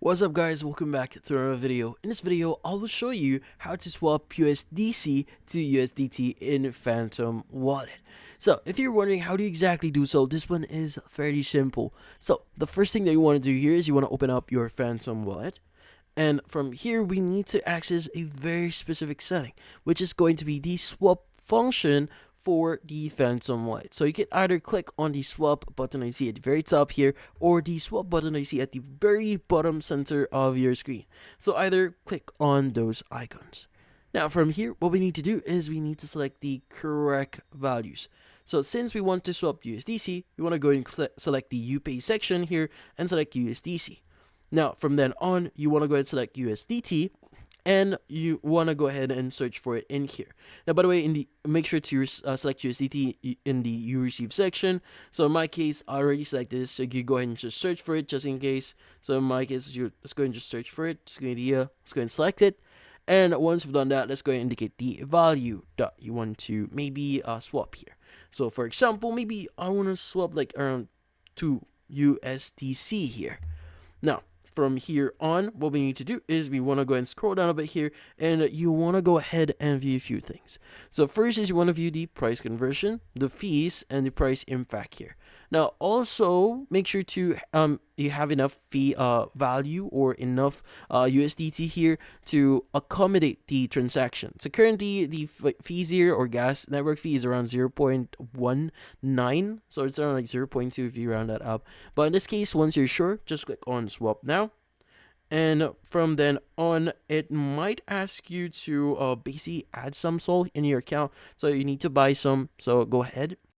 What's up guys, welcome back to another video. In this video, I will show you how to swap USDC to USDT in Phantom Wallet. So if you're wondering how to exactly do so, this one is fairly simple. So the first thing that you want to do here is you want to open up your Phantom Wallet. And from here, we need to access a very specific setting, which is going to be the swap function for the Phantom Wallet. So you can either click on the swap button I see at the very top here, or the swap button I see at the very bottom center of your screen. So either click on those icons. Now from here, what we need to do is we need to select the correct values. So since we want to swap USDC, we want to go and select the UPay section here and select USDC. Now from then on, you want to go ahead and select USDT, and you want to go ahead and search for it in here. Now by the way, make sure to select USDT in the you receive section. So in my case, I already selected this, so you go ahead and just search for it just in case. So in my case, you just go and just search for it. Just go let's go and select it. And once we've done that, let's go and indicate the value that you want to maybe swap here. So for example, maybe I want to swap like around 2 USDC here. Now from here on, what we need to do is we want to go and scroll down a bit here, and you want to go ahead and view a few things. So first is you want to view the price conversion, the fees, and the price impact here. Now also make sure to you have enough fee value or enough USDT here to accommodate the transaction. So currently the fees here, or gas network fee, is around 0.19, so it's around like 0.2 if you round that up. But in this case, once you're sure, just click on swap now. And from then on, it might ask you to basically add some SOL in your account, so you need to buy some. So go ahead